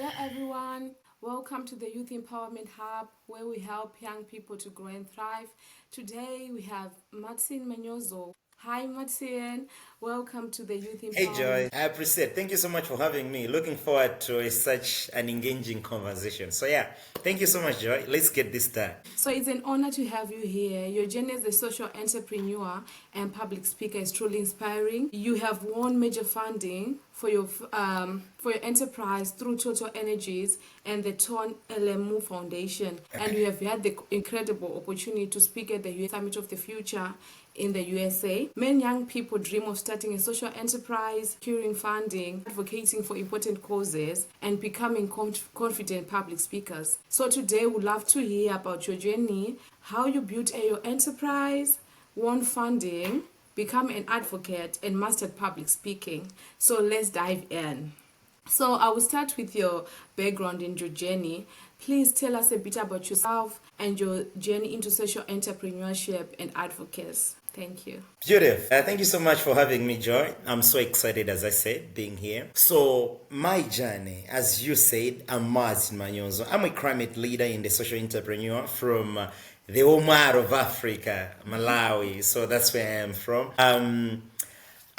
Hello, everyone. Welcome to the Youth Empowerment Hub, where we help young people to grow and thrive. Today, we have Manyozo. Hi, Martin. Welcome to the Youth Hey Empowerment. Joy, I appreciate. Thank you so much for having me. Looking forward to such an engaging conversation. So yeah, thank you so much, Joy. Let's get this done. So it's an honor to have you here. Your journey as a social entrepreneur and public speaker is truly inspiring. You have won major funding for your enterprise through Total Energies and the Ton LMU Foundation, and you have had the incredible opportunity to speak at the US Summit of the Future in the USA. Many young people dream of starting a social enterprise, securing funding, advocating for important causes, and becoming confident public speakers. So today we'd love to hear about your journey, how you built your enterprise, won funding, become an advocate, and mastered public speaking. So let's dive in. So I will start with your background and your journey. Please tell us a bit about yourself and your journey into social entrepreneurship and advocacy. Thank you. Beautiful. Thank you so much for having me, Joy. I'm so excited, as I said, being here. So my journey, as you said, I'm Martin Manyozo. I'm a climate leader in the social entrepreneur from the Omar of Africa, Malawi. So that's where I am from.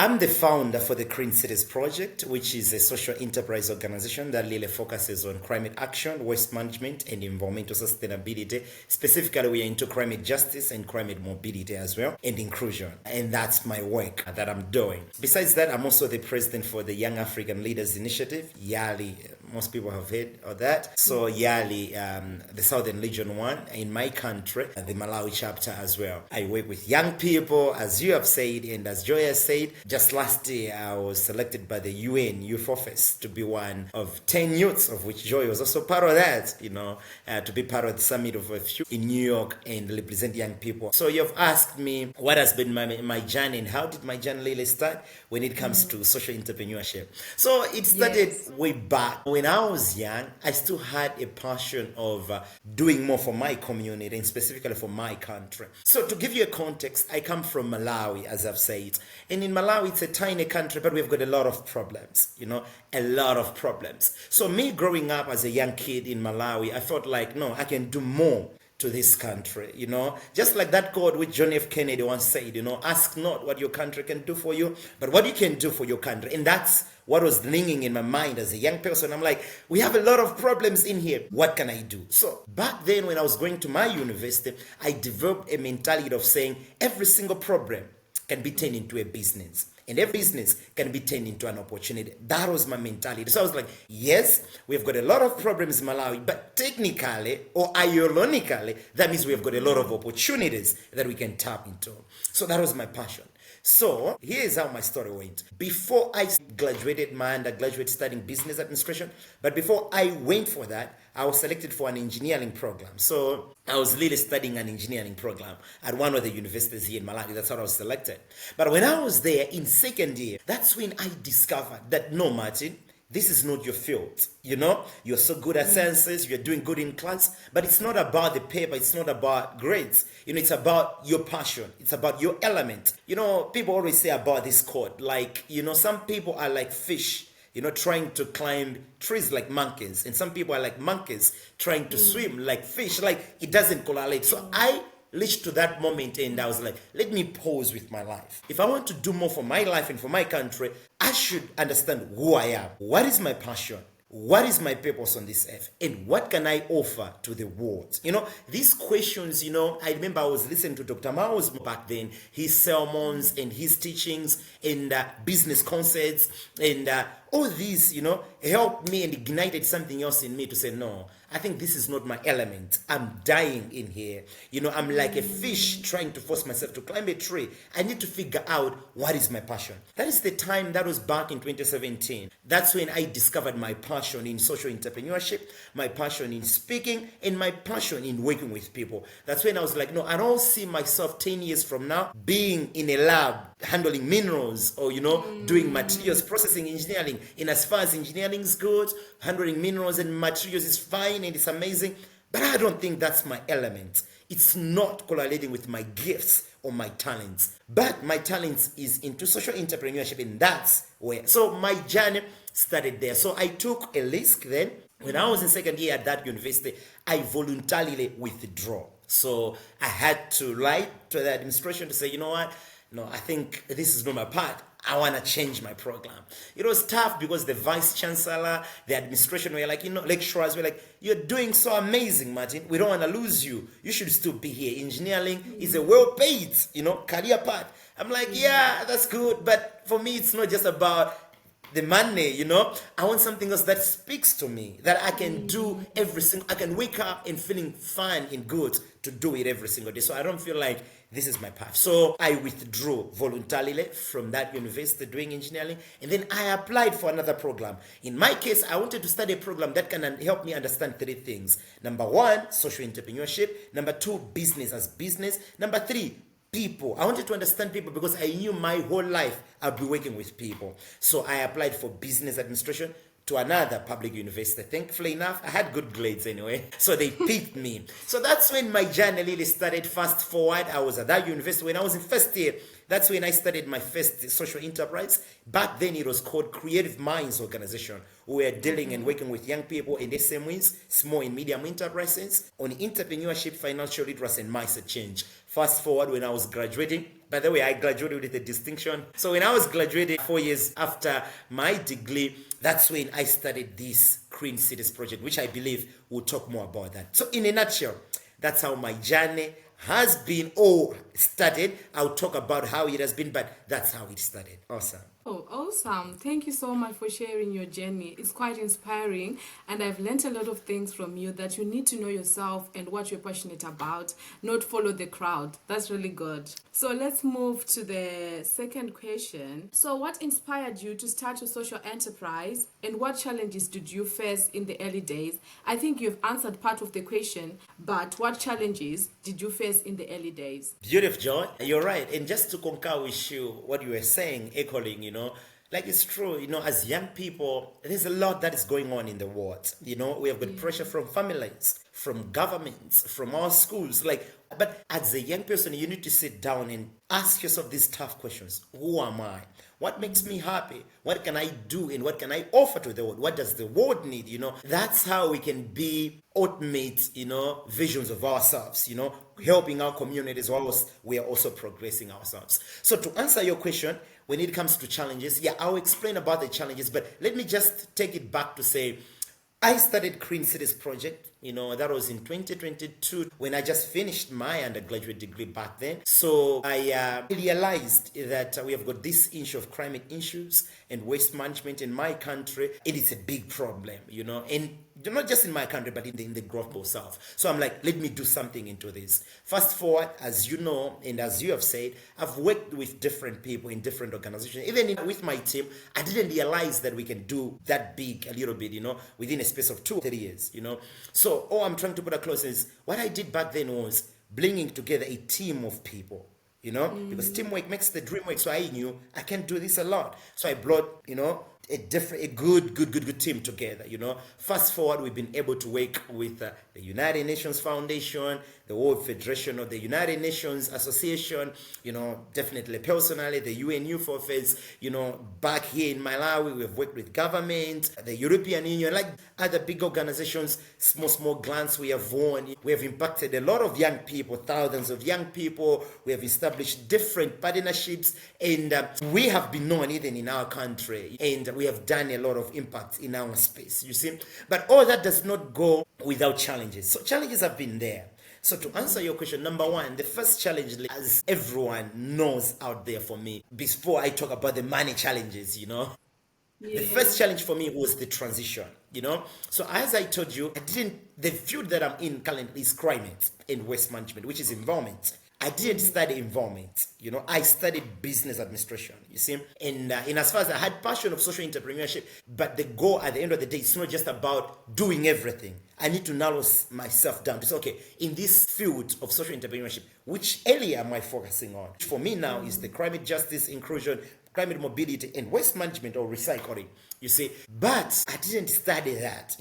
I'm the founder for the Green Cities Project, which is a social enterprise organization that really focuses on climate action, waste management, and environmental sustainability. Specifically, we are into climate justice and climate mobility as well, and inclusion. And that's my work that I'm doing. Besides that, I'm also the president for the Young African Leaders Initiative, YALI. Most people have heard of that. So YALI, the Southern Region 1 in my country, and the Malawi chapter as well. I work with young people, as you have said, and as Joy has said. Just last year, I was selected by the UN Youth Office to be one of 10 youths, of which Joy was also part of that, to be part of the Summit of the Future in New York and represent young people. So you've asked me what has been my journey and how did my journey really start when it comes to social entrepreneurship. So it started way back. When I was young, I still had a passion of doing more for my community and specifically for my country. So to give you a context, I come from Malawi, as I've said. And in Malawi, it's a tiny country, but we've got a lot of problems, a lot of problems. So me growing up as a young kid in Malawi, I felt like, no, I can do more to this country, just like that quote which John F. Kennedy once said, ask not what your country can do for you, but what you can do for your country. And that's what was ringing in my mind as a young person. I'm like, we have a lot of problems in here. What can I do? So back then when I was going to my university, I developed a mentality of saying every single problem can be turned into a business. And every business can be turned into an opportunity. That was my mentality. So I was like, yes, we've got a lot of problems in Malawi, but technically or ironically, that means we've got a lot of opportunities that we can tap into. So that was my passion. So here's how my story went. Before I graduated my undergraduate studying business administration, but before I went for that, I was selected for an engineering program. So I was really studying an engineering program at one of the universities here in Malawi. That's how I was selected. But when I was there in second year, that's when I discovered that no, Martin, this is not your field. You're so good at sciences, you're doing good in class, but it's not about the paper, it's not about grades. It's about your passion, it's about your element. People always say about this quote, like, some people are like fish, trying to climb trees like monkeys, and some people are like monkeys trying to swim like fish. Like, it doesn't correlate. So I reached to that moment and I was like, let me pause with my life. If I want to do more for my life and for my country, I should understand who I am. What is my passion? What is my purpose on this earth? And what can I offer to the world? These questions, I remember I was listening to Dr. Mao's back then, his sermons and his teachings and business concepts and all these, helped me and ignited something else in me to say, no, I think this is not my element. I'm dying in here. I'm like a fish trying to force myself to climb a tree. I need to figure out what is my passion. That is the time, that was back in 2017. That's when I discovered my passion in social entrepreneurship, my passion in speaking, and my passion in working with people. That's when I was like, no, I don't see myself 10 years from now being in a lab handling minerals or, doing materials processing engineering. In as far as engineering is good, handling minerals and materials is fine and it's amazing, but I don't think that's my element. It's not correlating with my gifts or my talents. But my talents is into social entrepreneurship, and that's where. So my journey started there. So I took a risk then When I was in second year at that university, I voluntarily withdraw. So I had to write to the administration to say, you know what? No, I think this is not my part. I want to change my program. It was tough because the vice chancellor, the administration were like, lecturers were like, you're doing so amazing, Martin. We don't want to lose you. You should still be here. Engineering is a well paid, career path. I'm like, yeah, that's good. But for me, it's not just about the money, I want something else that speaks to me, that I can do I can wake up and feeling fine and good to do it every single day. So I don't feel like this is my path. So I withdrew voluntarily from that university doing engineering, and then I applied for another program. In my case, I wanted to study a program that can help me understand three things. Number one, social entrepreneurship. Number two, business as business. Number three, people. I wanted to understand people because I knew my whole life I'd be working with people. So I applied for business administration to another public university. Thankfully enough, I had good grades anyway. So they picked me. So that's when my journey really started. Fast forward, I was at that university when I was in first year. That's when I started my first social enterprise. Back then it was called Creative Minds Organization. We were dealing and working with young people in SMEs, small and medium enterprises, on entrepreneurship, financial literacy, and mindset change. Fast forward when I was graduating. By the way, I graduated with a distinction. So when I was graduating 4 years after my degree, that's when I started this Green Cities project, which I believe we'll talk more about that. So in a nutshell, that's how my journey has been started. I'll talk about how it has been, but that's how it started. Awesome. Oh, awesome. Thank you so much for sharing your journey. It's quite inspiring, and I've learned a lot of things from you, that you need to know yourself and what you're passionate about, not follow the crowd. That's really good. So let's move to the second question. So what inspired you to start your social enterprise, and what challenges did you face in the early days? I think you've answered part of the question, but what challenges did you face in the early days? Beautiful, Joy. You're right. And just to concur with you, what you were saying, echoing, like it's true, as young people, there's a lot that is going on in the world. We have got pressure from families, from governments, from our schools. But as a young person, you need to sit down and ask yourself these tough questions. Who am I? What makes me happy? What can I do and what can I offer to the world? What does the world need? That's how we can be ultimate, visions of ourselves, helping our communities whilst we are also progressing ourselves. So to answer your question, when it comes to challenges, I'll explain about the challenges, but let me just take it back to say, I started Green Cities Project, that was in 2022 when I just finished my undergraduate degree back then. So I realized that we have got this issue of climate issues and waste management in my country. It is a big problem, and not just in my country, but in the global south. So I'm like, let me do something into this. Fast forward, as you know, and as you have said, I've worked with different people in different organizations. Even with my team, I didn't realize that we can do that big a little bit, within a space of 2 or 3 years, So all I'm trying to put across is what I did back then was bringing together a team of people, because teamwork makes the dream work. So I knew I can do this a lot. So I brought, a good team together. Fast forward, we've been able to work with the United Nations Foundation, the World Federation of the United Nations Association, definitely personally, the UN Youth Office, back here in Malawi, we've worked with government, the European Union, like other big organizations, small grants we have won. We have impacted a lot of young people, thousands of young people. We have established different partnerships, and we have been known even in our country, and we have done a lot of impact in our space, you see. But all that does not go without challenges. So challenges have been there. So to answer your question, number one, the first challenge, as everyone knows out there for me, before I talk about the money challenges, the first challenge for me was the transition, So as I told you, the field that I'm in currently is climate and waste management, which is environment. I didn't study environment, I studied business administration, you see. And in as far as I had passion of social entrepreneurship, but the goal at the end of the day, it's not just about doing everything. I need to narrow myself down to say, okay, in this field of social entrepreneurship, which area am I focusing on? For me now is the climate justice, inclusion, climate mobility, and waste management or recycling, you see. But I didn't study that,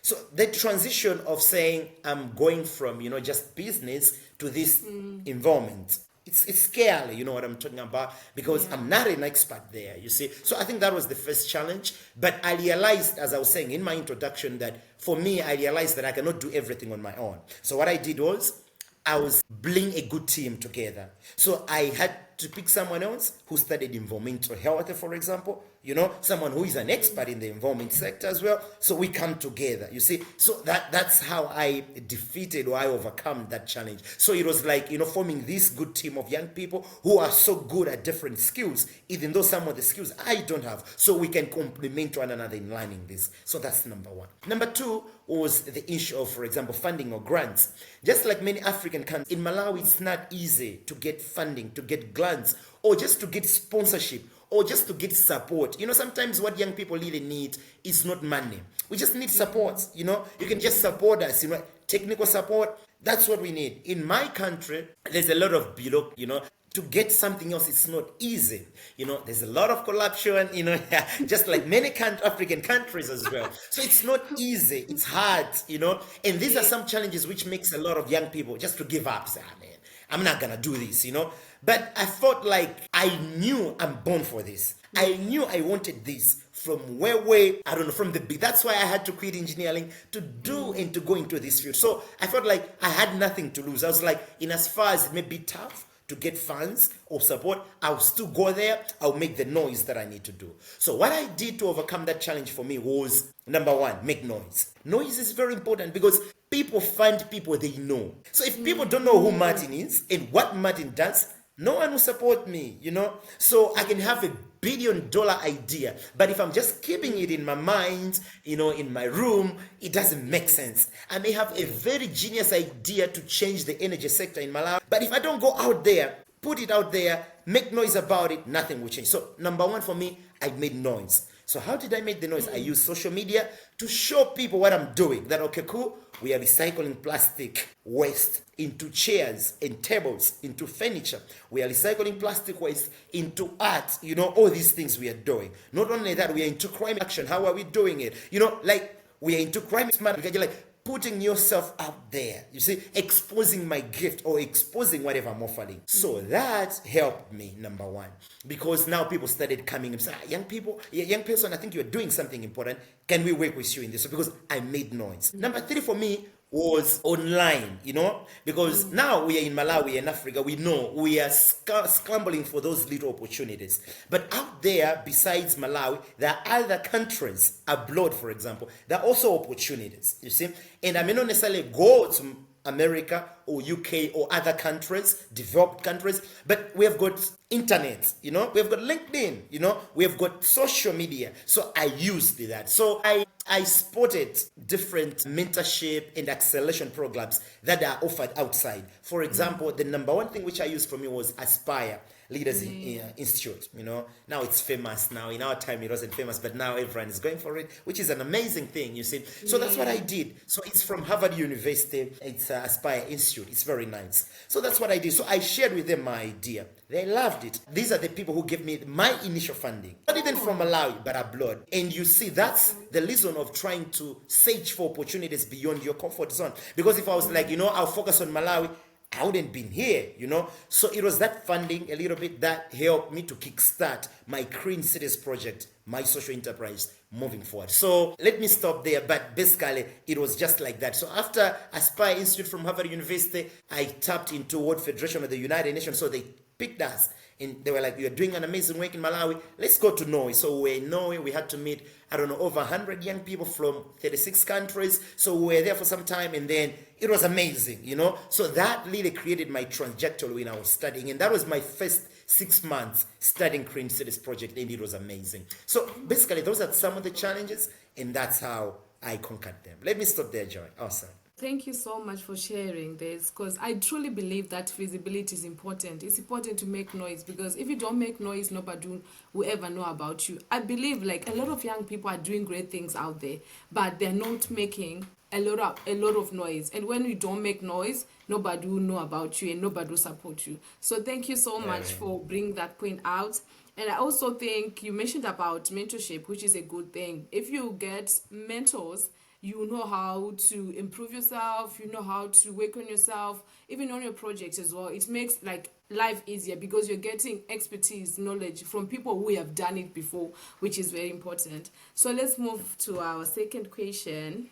So the transition of saying I'm going from, just business to this environment It's scary, you know what I'm talking about, because I'm not an expert there, you see. So I think that was the first challenge. But I realized, as I was saying in my introduction, that for me, I realized that I cannot do everything on my own. So what I did was I was bring a good team together. So I had to pick someone else who studied environmental health, for example, you know, someone who is an expert in the environment sector as well. So we come together, you see. So that's how I defeated or I overcome that challenge. So it was like, you know, forming this good team of young people who are so good at different skills, even though some of the skills I don't have. So we can complement one another in learning this. So that's number one. Number two was the issue of, for example, funding or grants. Just like many African countries, in Malawi, it's not easy to get funding, to get grants, or just to get sponsorship, or just to get support. You know, sometimes what young people really need is not money. We just need support. You know, you can just support us, you know, technical support. That's what we need. In my country, there's a lot of below, you know, to get something else, it's not easy. You know, there's a lot of corruption, you know, just like many African countries as well. So it's not easy. It's hard, you know. And these are some challenges which makes a lot of young people just to give up. Say, ah, man, I'm not going to do this, you know. But I felt like I knew I'm born for this. I knew I wanted this from way, I don't know, from the big. That's why I had to quit engineering to do and to go into this field. So I felt like I had nothing to lose. I was like, in as far as it may be tough to get funds or support, I'll still go there. I'll make the noise that I need to do. So what I did to overcome that challenge for me was, number one, make noise. Noise is very important because people find people they know. So if people don't know who Martin is and what Martin does, no one will support me, you know. So I can have $1 billion idea, but if I'm just keeping it in my mind, you know, in my room, it doesn't make sense. I may have a very genius idea to change the energy sector in Malawi, but if I don't go out there, put it out there, make noise about it, nothing will change. So number one for me, I made noise. So how did I make the noise? I use social media to show people what I'm doing. That, okay, cool, we are recycling plastic waste into chairs and tables, into furniture. We are recycling plastic waste into art, you know, all these things we are doing. Not only that, we are into crime action. How are we doing it? You know, like, we are into crime smart because you're like, putting yourself out there, you see, exposing my gift or exposing whatever I'm offering. So that helped me, number one, because now people started coming and saying, young people, young person, I think you're doing something important. Can we work with you in this? So because I made noise. Number three for me was online, you know, because now we are in Malawi and Africa, we know we are scrambling for those little opportunities. But out there, besides Malawi, there are other countries abroad, for example, there are also opportunities, you see. And I may not necessarily go to America or UK or other countries, developed countries, but we have got internet, you know, we have got LinkedIn, you know, we have got social media. So I used that. So I spotted different mentorship and acceleration programs that are offered outside. For example, the number one thing which I used for me was Aspire Leaders Institute. You know, now it's famous. Now in our time it wasn't famous, but now everyone is going for it, which is an amazing thing. You see, so that's what I did. So it's from Harvard University. It's Aspire Institute. It's very nice. So that's what I did. So I shared with them my idea. They loved it. These are the people who gave me my initial funding, not even from Malawi, but abroad. And you see, that's the reason of trying to search for opportunities beyond your comfort zone. Because if I was like, you know, I'll focus on Malawi, I wouldn't been here, you know. So it was that funding a little bit that helped me to kickstart my Green Cities project, my social enterprise moving forward. So let me stop there, but basically it was just like that. So after Aspire Institute from Harvard University, I tapped into World Federation of the United Nations. So they picked us and they were like, you're doing an amazing work in Malawi, let's go to Norway. So we're in Norway, we had to meet, I don't know, over 100 young people from 36 countries. So we were there for some time and then it was amazing, you know. So that really created my trajectory when I was studying, and that was my first 6 months studying Green Cities project, and it was amazing. So basically those are some of the challenges, and that's how I conquered them. Let me stop there, Joy. Awesome. Thank you so much for sharing this, because I truly believe that visibility is important. It's important to make noise, because if you don't make noise, nobody will ever know about you. I believe like a lot of young people are doing great things out there, but they're not making a lot of noise. And when you don't make noise, nobody will know about you and nobody will support you. So thank you so much for bringing that point out. And I also think you mentioned about mentorship, which is a good thing. If you get mentors you know how to improve yourself, you know how to work on yourself, even on your projects as well. It makes like life easier because you're getting expertise, knowledge from people who have done it before, which is very important. So let's move to our second question.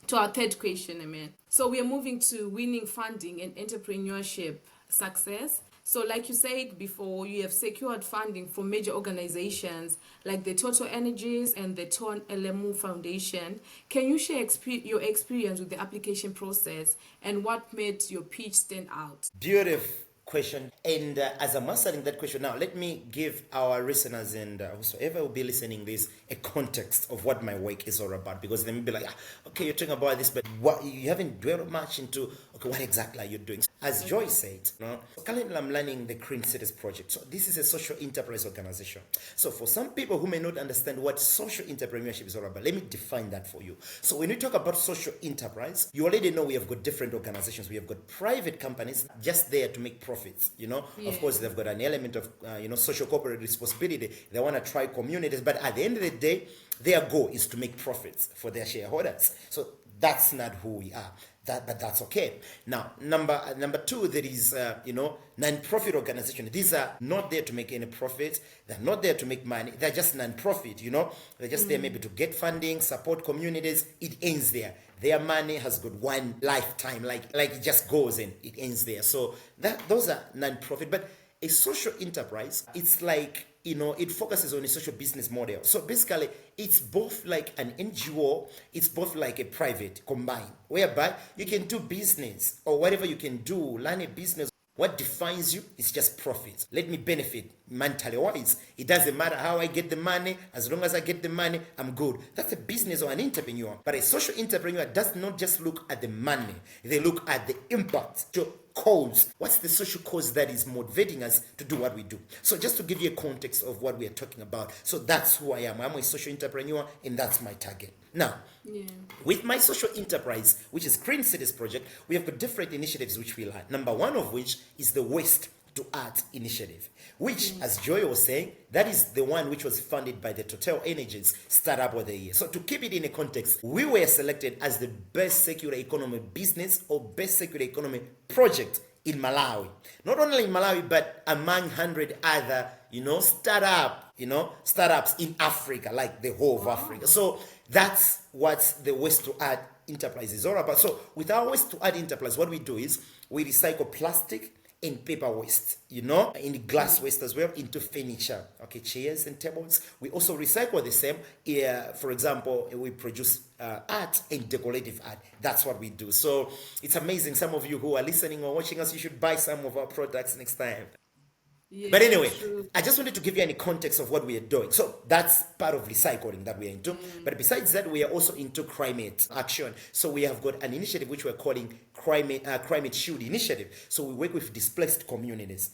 To our third question, I mean. So we are moving to winning funding and entrepreneurship success. So, like you said before, you have secured funding from major organizations like the Total Energies and the Ton LMU Foundation. Can you share your experience with the application process and what made your pitch stand out? Beautiful question. And as I'm answering that question now, let me give our listeners and whosoever will be listening this a context of what my work is all about, because they may be like, okay, you're talking about this, but what you haven't dwelled much into, okay, what exactly are you doing? As Joy said, currently I'm running the Green Cities Project. So this is a social enterprise organization. So for some people who may not understand what social entrepreneurship is all about, let me define that for you. So when we talk about social enterprise, you already know we have got different organizations. We have got private companies just there to make profits. Of course, they've got an element of social corporate responsibility. They want to try communities, but at the end of the day, their goal is to make profits for their shareholders. So that's not who we are. But that's okay. Now, number two, there is non-profit organization. These are not there to make any profit. They're not there to make money. They're just non-profit. They're just there maybe to get funding, support communities. It ends there. Their money has got one lifetime, like it just goes and it ends there. So those are non-profit. But a social enterprise, it's like, it focuses on a social business model. So basically, it's both like an NGO, it's both like a private combined, whereby you can do business or whatever you can do, learn a business. What defines you is just profit. Let me benefit mentally wise. It doesn't matter how I get the money. As long as I get the money, I'm good. That's a business or an entrepreneur. But a social entrepreneur does not just look at the money. They look at the impact. So cause. What's the social cause that is motivating us to do what we do? So just to give you a context of what we are talking about. So that's who I am. I'm a social entrepreneur and that's my target. Now, with my social enterprise, which is Green Cities Project, we have got different initiatives which we learn. Number one of which is the Waste to Art initiative, which, as Joy was saying, that is the one which was funded by the Total Energies Startup of the Year. So to keep it in a context, we were selected as the best circular economy business or best circular economy project in Malawi. Not only in Malawi, but among 100 other, startups in Africa, like the whole of Africa. So that's what the Waste to Art enterprise is all about. So with our Waste to Art enterprise, what we do is we recycle plastic in paper waste, in glass waste as well, into furniture, chairs and tables. We also recycle the same. For example, we produce art and decorative art. That's what we do. So it's amazing. Some of you who are listening or watching us, you should buy some of our products next time. Yeah, but anyway, I just wanted to give you any context of what we are doing. So that's part of recycling that we are into. But besides that, we are also into climate action. So we have got an initiative which we're calling Climate Shield Initiative. So we work with displaced communities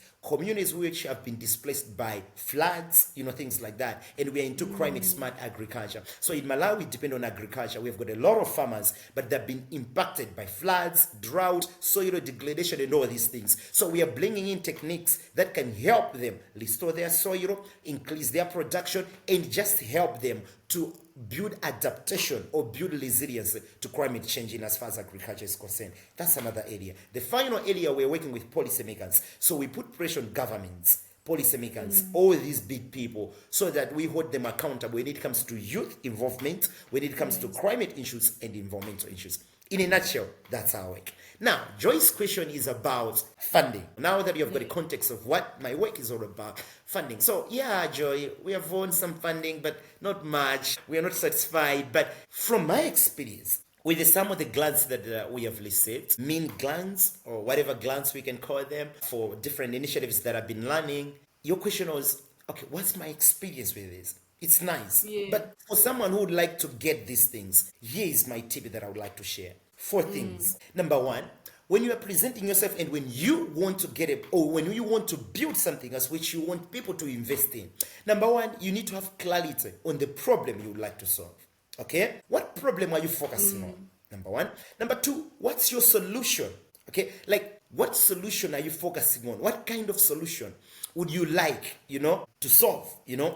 which have been displaced by floods, things like that. And we are into climate smart agriculture. So in Malawi, we depend on agriculture. We've got a lot of farmers, but they've been impacted by floods, drought, soil degradation, and all these things. So we are bringing in techniques that can help them restore their soil, increase their production, and just help them to build adaptation or build resilience to climate change in as far as agriculture is concerned. That's another area. The final area, we're working with policymakers. So we put pressure on governments, policymakers, all these big people, so that we hold them accountable when it comes to youth involvement, when it comes to climate issues and environmental issues. In a nutshell, that's our work. Now, Joy's question is about funding. Now that you have got a context of what my work is all about, funding. So, Joy, we have won some funding, but not much. We are not satisfied. But from my experience, with some of the grants that we have received, mean grants or whatever grants we can call them, for different initiatives that I've been running, your question was, okay, what's my experience with this? It's nice. But for someone who would like to get these things, here is my tip that I would like to share. 4 things. Number 1, when you are presenting yourself and when you want to get it, or when you want to build something as which you want people to invest in, number 1, you need to have clarity on the problem you would like to solve. Okay? What problem are you focusing on? Number 1. Number 2, what's your solution? Okay? Like, what solution are you focusing on? What kind of solution would you like, to solve,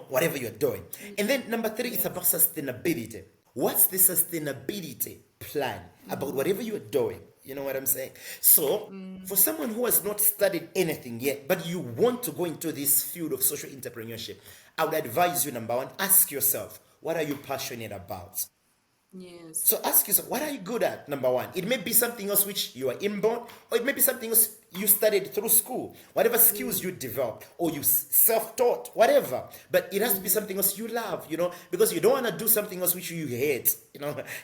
whatever you're doing? And then number 3 is about sustainability. What's the sustainability plan about whatever you're doing? You know what I'm saying? So, for someone who has not studied anything yet, but you want to go into this field of social entrepreneurship, I would advise you, number one, ask yourself, what are you passionate about? Yes. So ask yourself, what are you good at? Number one, it may be something else which you are inborn, or it may be something else you studied through school, whatever skills you developed, or you self-taught, whatever. But it has to be something else you love, because you don't want to do something else which you hate.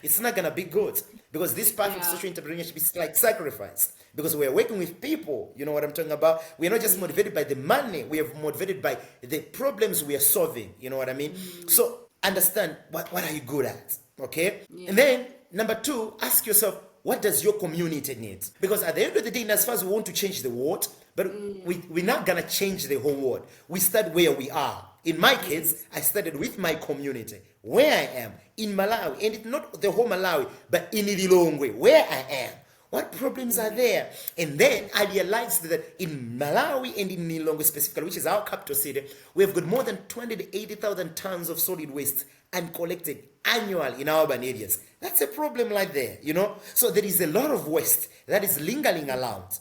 It's not gonna be good, because this path of Yeah. social entrepreneurship is like sacrifice. Because we're working with people, you know what I'm talking about? We're not just motivated by the money, we are motivated by the problems we are solving. You know what I mean? So understand what are you good at? Okay? Yeah. And then number two, ask yourself, what does your community need? Because at the end of the day, in as far as we want to change the world, but we're not gonna change the whole world. We start where we are. In my case, I started with my community, where I am, in Malawi, and it's not the whole Malawi, but in Ililongwe, where I am. What problems are there? And then I realized that in Malawi and in Nilongwe specifically, which is our capital city, we have got more than 20 to 80,000 tons of solid waste uncollected annually in our urban areas. That's a problem right there, So there is a lot of waste that is lingering around,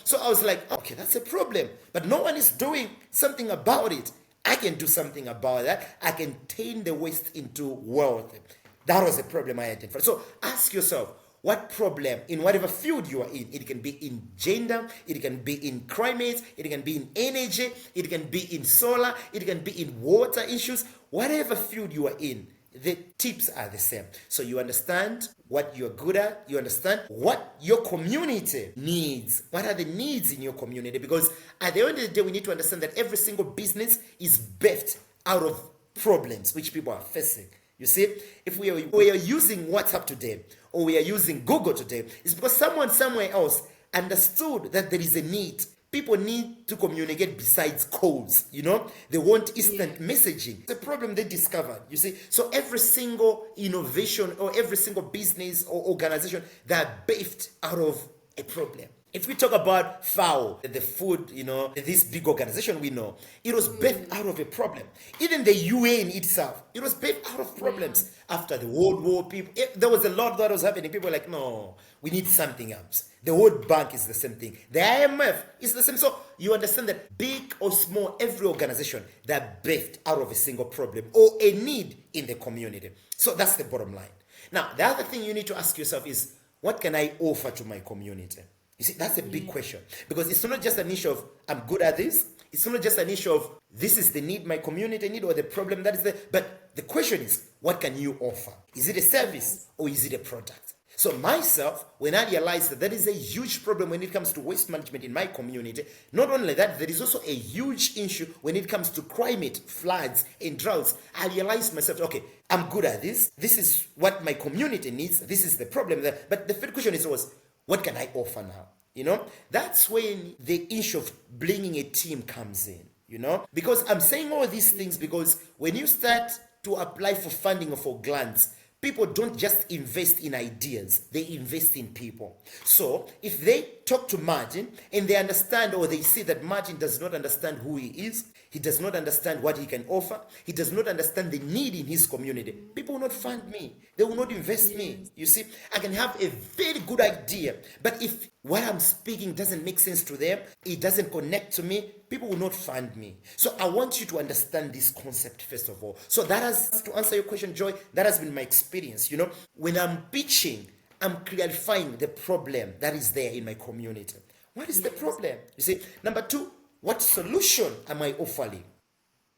So I was like, okay, that's a problem. But no one is doing something about it. I can do something about that. I can turn the waste into wealth. That was a problem I identified. So ask yourself, what problem in whatever field you are in? It can be in gender, it can be in climate, it can be in energy, it can be in solar, it can be in water issues. Whatever field you are in, the tips are the same. So you understand what you're good at, you understand what your community needs. What are the needs in your community? Because at the end of the day, we need to understand that every single business is birthed out of problems which people are facing. You see, if we are using WhatsApp today, or we are using Google today, it's because someone somewhere else understood that there is a need. People need to communicate besides calls, They want instant messaging. It's a problem they discovered, you see. So every single innovation or every single business or organization that are birthed out of a problem. If we talk about FAO, the food, this big organization we know, it was birthed out of a problem. Even the UN itself, it was birthed out of problems. After the World War, there was a lot that was happening. People were like, no, we need something else. The World Bank is the same thing. The IMF is the same. So you understand that big or small, every organization that birthed out of a single problem or a need in the community. So that's the bottom line. Now, the other thing you need to ask yourself is, what can I offer to my community? You see, that's a big question. Because it's not just an issue of, I'm good at this. It's not just an issue of, this is the need my community need or the problem that is there. But the question is, what can you offer? Is it a service or is it a product? So myself, when I realized that there is a huge problem when it comes to waste management in my community, not only that, there is also a huge issue when it comes to climate, floods, and droughts. I realized myself, okay, I'm good at this. This is what my community needs. This is the problem there. But the third question is always, what can I offer now? That's when the issue of bringing a team comes in, because I'm saying all these things because when you start to apply for funding or for grants, people don't just invest in ideas, they invest in people. So if they talk to Martin and they understand or they see that Martin does not understand who he is, he does not understand what he can offer, he does not understand the need in his community, people will not fund me, they will not invest me. You see, I can have a very good idea, but if what I'm speaking doesn't make sense to them, it doesn't connect to me, people will not fund me. So I want you to understand this concept first of all. So that has, to answer your question, Joy, that has been my experience. When I'm pitching, I'm clarifying the problem that is there in my community. What is the problem? You see, number two, what solution am I offering?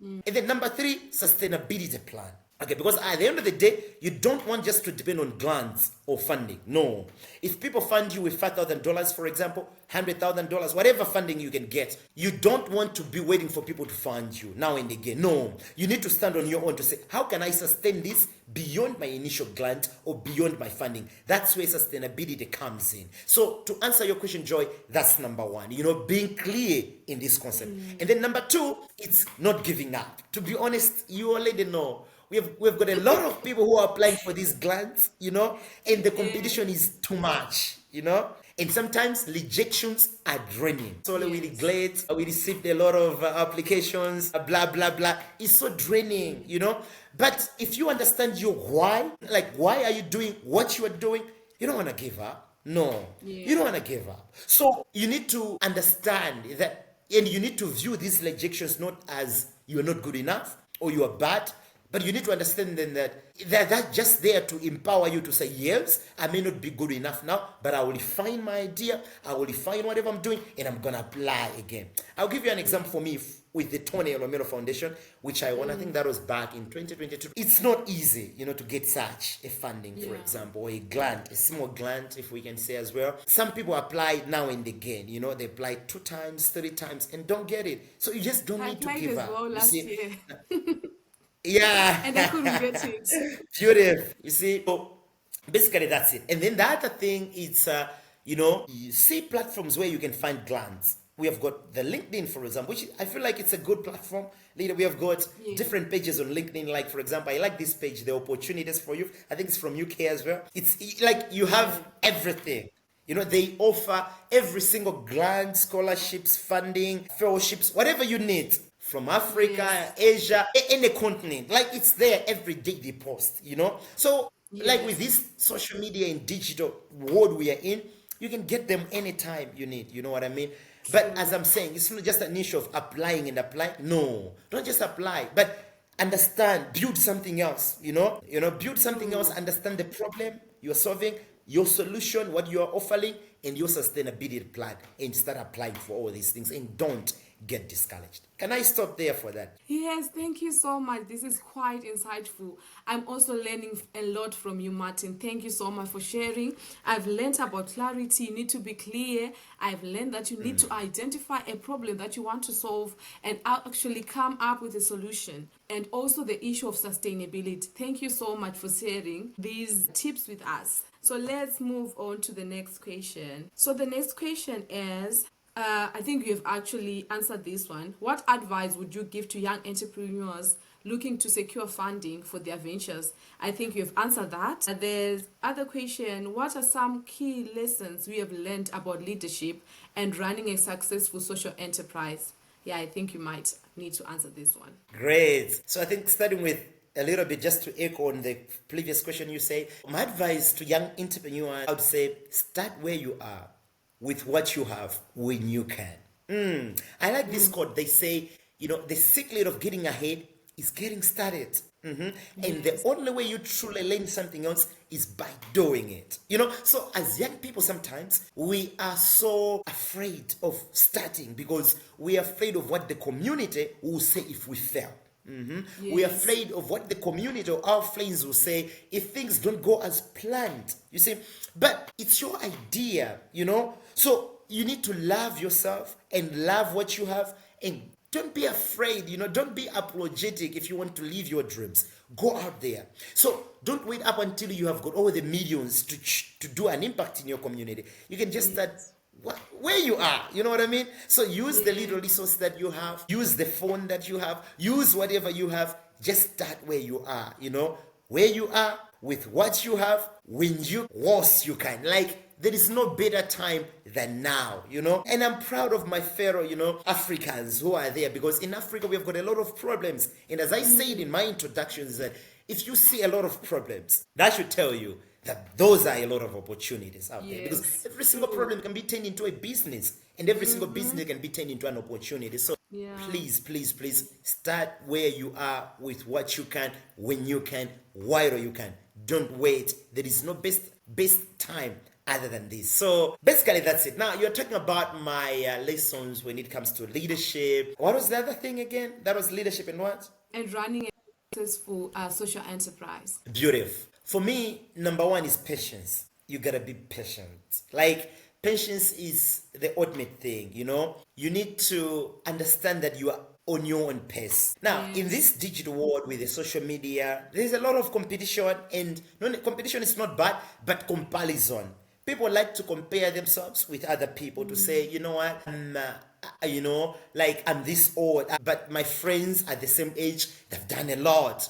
And then number three, sustainability plan. Okay, because at the end of the day, you don't want just to depend on grants or funding. No. If people fund you with $5,000, for example, $100,000, whatever funding you can get, you don't want to be waiting for people to fund you now and again. No. You need to stand on your own to say, how can I sustain this beyond my initial grant or beyond my funding? That's where sustainability comes in. So to answer your question, Joy, that's number one, being clear in this concept. And then number two, it's not giving up. To be honest, you already know. we've got a lot of people who are applying for these grants, and the Yeah. competition is too much, and sometimes rejections are draining. So we Yes. neglect, we received a lot of applications, blah blah blah. It's so draining, But if you understand your why, like why are you doing what you are doing, you don't want to give up. No, you don't Yeah. want to give up. So you need to understand that, and you need to view these rejections not as you're not good enough or you are bad, but you need to understand then that that's just there to empower you to say, yes, I may not be good enough now, but I will refine my idea, I will refine whatever I'm doing, and I'm going to apply again. I'll give you an example for me with the Tony Elomelo Foundation, which I won. I think that was back in 2022. It's not easy, to get such a funding, for Yeah. example, or a grant, a small grant, if we can say as well. Some people apply now and again, they apply 2 times, 3 times, and don't get it. So you just don't I need to applied give as up. well You last see, year and I couldn't yeah, get it. beautiful. You see, so basically that's it. And then the other thing is, you see platforms where you can find grants. We have got the LinkedIn, for example, which I feel like it's a good platform. Later, we have got Yeah. different pages on LinkedIn. Like, for example, I like this page, the opportunities for youth. I think it's from UK as well. It's like you have everything. They offer every single grant, scholarships, funding, fellowships, whatever you need from Africa, Yes. Asia, any continent. Like it's there every day they post. So, like with Yes. this social media and digital world we are in, you can get them anytime you need. You know what I mean? But as True. I'm saying, it's not just an issue of applying and applying. No, don't just apply, but understand, build something else. Build something else. True. Understand the problem you're solving, your solution, what you are offering, and your sustainability plan, and start applying for all these things. And don't get discouraged. Can I stop there for that? Yes, thank you so much. This is quite insightful. I'm also learning a lot from you, Martin. Thank you so much for sharing. I've learned about clarity. You need to be clear. I've learned that you need to identify a problem that you want to solve and actually come up with a solution. And also the issue of sustainability. Thank you so much for sharing these tips with us. So let's move on to the next question. So the next question is, I think you've actually answered this one. What advice would you give to young entrepreneurs looking to secure funding for their ventures? I think you've answered that. There's other question. What are some key lessons we have learned about leadership and running a successful social enterprise? Yeah, I think you might need to answer this one. Great. So I think starting with a little bit just to echo on the previous question you say, my advice to young entrepreneurs, I would say start where you are with what you have when you can. I like this quote. They say, the secret of getting ahead is getting started. And the Yes. only way you truly learn something else is by doing it. So as young people, sometimes we are so afraid of starting because we are afraid of what the community will say if we fail. We are Yes. afraid of what the community or our friends will say if things don't go as planned. You see, but it's your idea. So you need to love yourself and love what you have, and don't be afraid. Don't be apologetic if you want to live your dreams. Go out there. So don't wait up until you have got all the millions to do an impact in your community. You can just start where you are. You know what I mean? So use the Yeah. little resource that you have, use the phone that you have, use whatever you have. Just start where you are. Where you are with what you have when you worst you can. Like there is no better time than now. And I'm proud of my fellow, Africans who are there, because in Africa we've got a lot of problems. And as I said in my introduction, is that if you see a lot of problems, that should tell you that those are a lot of opportunities out there, because Yes. every single True. problem can be turned into a business, and every single business can be turned into an opportunity. So Yeah. please, please, please start where you are with what you can, when you can, while you can. Don't wait. There is no best time other than this. So basically that's it. Now you're talking about my lessons when it comes to leadership. What was the other thing again? That was leadership and what? And running a successful social enterprise. Beautiful. For me, number one is patience. You gotta be patient. Like, patience is the ultimate thing. You need to understand that you are on your own pace. Now, in Yes. this digital world with the social media, there's a lot of competition, and no, competition is not bad, but comparison. People like to compare themselves with other people to say, you know what, like I'm this old, but my friends at the same age, they've done a lot,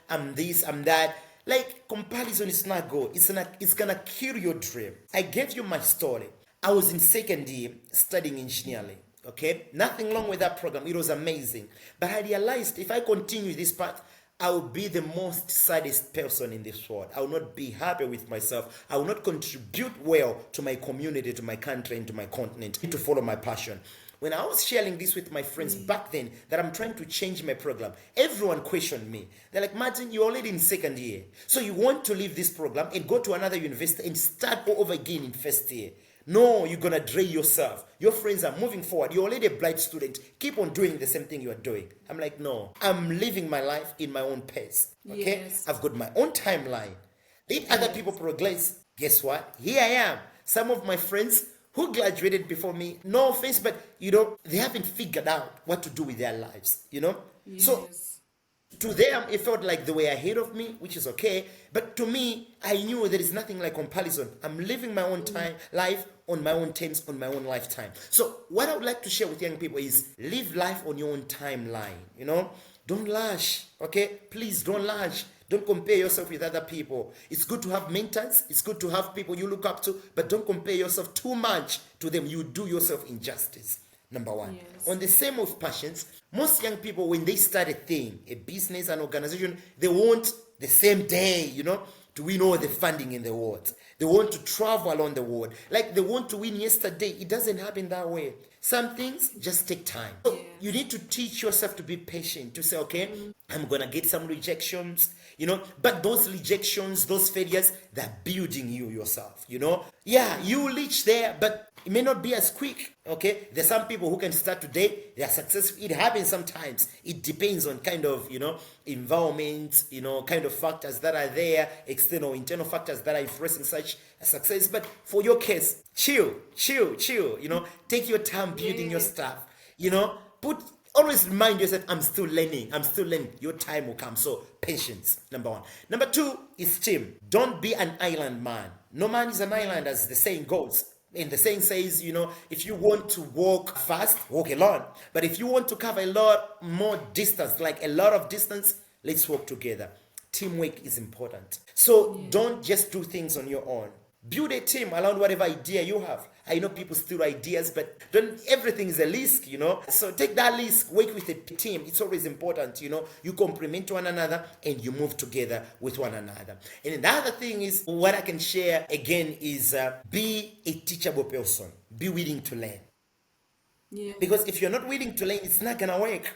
I'm this, I'm that. Like, comparison is not good. It's gonna kill your dream. I gave you my story. I was in second year studying engineering. Okay, nothing wrong with that program. It was amazing. But I realized if I continue this path, I will be the most saddest person in this world. I will not be happy with myself. I will not contribute well to my community, to my country, and to my continent. I need to follow my passion. When I was sharing this with my friends back then, that I'm trying to change my program, everyone questioned me. They're like, Martin, you're already in second year. So you want to leave this program and go to another university and start all over again in first year. No, you're gonna drain yourself. Your friends are moving forward. You're already a bright student. Keep on doing the same thing you are doing. I'm like, no, I'm living my life in my own pace. Okay? Yes. I've got my own timeline. Let other people Yes. progress. Guess what? Here I am. Some of my friends who graduated before me, no offense, but they haven't figured out what to do with their lives. So Yes. to them it felt like they were ahead of me, which is okay, but to me I knew there is nothing like comparison. I'm living my own time life on my own terms, on my own lifetime. So what I would like to share with young people is live life on your own timeline. Don't rush. Okay, please don't rush. Don't compare yourself with other people. It's good to have mentors, it's good to have people you look up to, but don't compare yourself too much to them. You do yourself injustice. Number one. Yes. On the same of passions, most young people, when they start a thing, a business, an organization, they want the same day, to win all the funding in the world. They want to travel around the world. Like they want to win yesterday. It doesn't happen that way. Some things just take time. So you need to teach yourself to be patient, to say, okay, I'm going to get some rejections, but those rejections, those failures, they're building you yourself. Yeah, you will reach there, but it may not be as quick. Okay, there's some people who can start today, they are successful. It happens sometimes. It depends on kind of environment, kind of factors that are there, external, internal factors that are influencing such a success. But for your case, chill. Take your time building your stuff. Put Always remind yourself, I'm still learning. Your time will come. So patience, number one. Number two is team. Don't be an island man. No man is an island, as the saying goes. And the saying says, if you want to walk fast, walk alone. But if you want to cover a lot more distance, like a lot of distance, let's work together. Teamwork is important. So don't just do things on your own. Build a team around whatever idea you have. I know people steal ideas, but everything is a risk, So take that risk, work with a team. It's always important, You complement one another and you move together with one another. And the other thing is, what I can share again is be a teachable person. Be willing to learn. Yeah. Because if you're not willing to learn, it's not gonna work.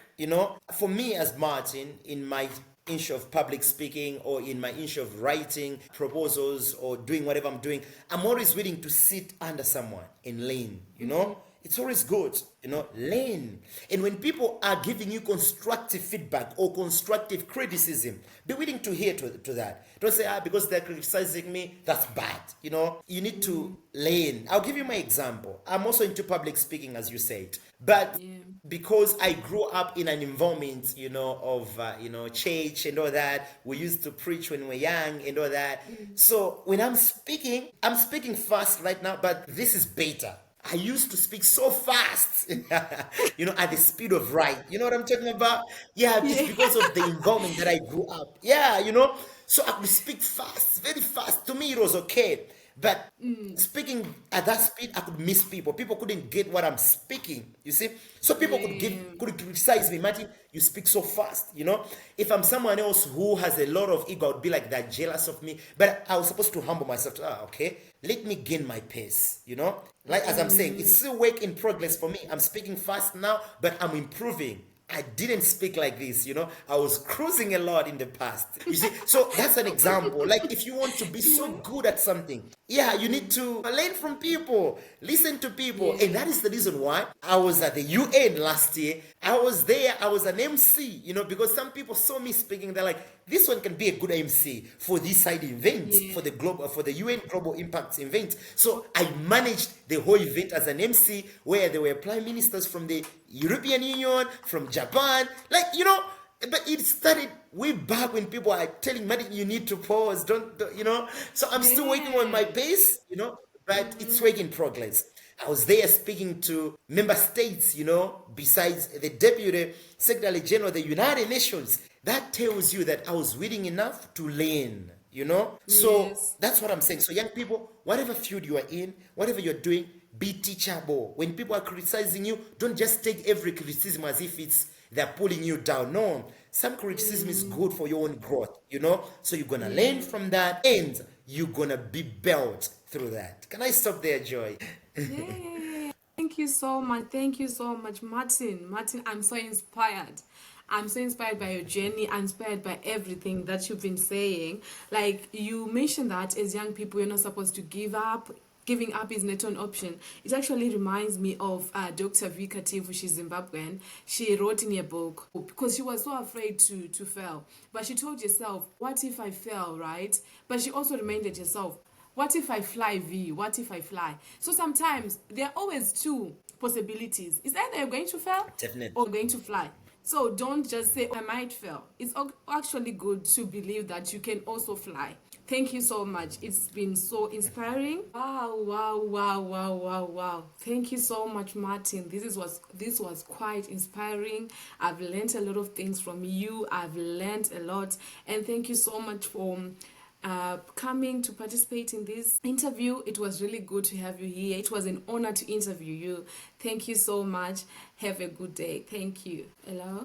For me as Martin, in my inch of public speaking or in my inch of writing proposals or doing whatever I'm doing, I'm always willing to sit under someone and learn. It's always good, learn. And when people are giving you constructive feedback or constructive criticism, be willing to hear to that. Don't say, because they're criticizing me, that's bad. You need to learn. I'll give you my example. I'm also into public speaking, as you said. But because I grew up in an environment, of, church and all that, we used to preach when we were young and all that. So when I'm speaking fast right now, but this is better. I used to speak so fast, at the speed of light. You know what I'm talking about? Yeah, just because of the environment that I grew up. Yeah, so I could speak fast, very fast. To me, it was okay. But speaking at that speed, I could miss people. People couldn't get what I'm speaking. You see, so people could criticize me. Martin, you speak so fast. If I'm someone else who has a lot of ego, I would be like that, jealous of me. But I was supposed to humble myself. Okay, let me gain my pace. Like as I'm saying, it's still work in progress for me. I'm speaking fast now, but I'm improving. I didn't speak like this, I was cruising a lot in the past. You see, so that's an example. Like if you want to be so good at something, you need to learn from people, listen to people. And that is the reason why I was at the UN last year. I was there, I was an MC, because some people saw me speaking. They're like, this one can be a good MC for this side event, for the UN Global Impact event. So I managed the whole event as an MC, where there were prime ministers from the European Union, from Japan, but it started way back when people are telling me, you need to pause, don't. So I'm still working on my pace, but it's work in progress. I was there speaking to member states, besides the Deputy Secretary General of the United Nations. That tells you that I was willing enough to learn. So Yes. that's what I'm saying. So, young people, whatever field you are in, whatever you're doing, be teachable. When people are criticizing you, don't just take every criticism as if they're pulling you down. No, some criticism is good for your own growth. So you're gonna learn from that, and you're gonna be built through that. Can I stop there, Joy? Yeah. Thank you so much. Thank you so much, Martin. Martin, I'm so inspired. I'm so inspired by your journey. I'm inspired by everything that you've been saying. Like you mentioned that as young people, you're not supposed to give up. Giving up is not an option. It actually reminds me of Dr. Vika Tivu. She's Zimbabwean. She wrote in a book because she was so afraid to fail. But she told herself, what if I fail, right? But she also reminded herself, what if I fly, V? What if I fly? So sometimes there are always two possibilities. It's either you're going to fail Definitely. or going to fly. So don't just say, oh, I might fail. It's actually good to believe that you can also fly. Thank you so much. It's been so inspiring. Wow, wow, wow, wow, wow, wow. Thank you so much, Martin. This was quite inspiring. I've learned a lot of things from you. I've learned a lot. And thank you so much for coming to participate in this interview. It was really good to have you here. It was an honor to interview you. Thank you so much. Have a good day. Thank you. Hello.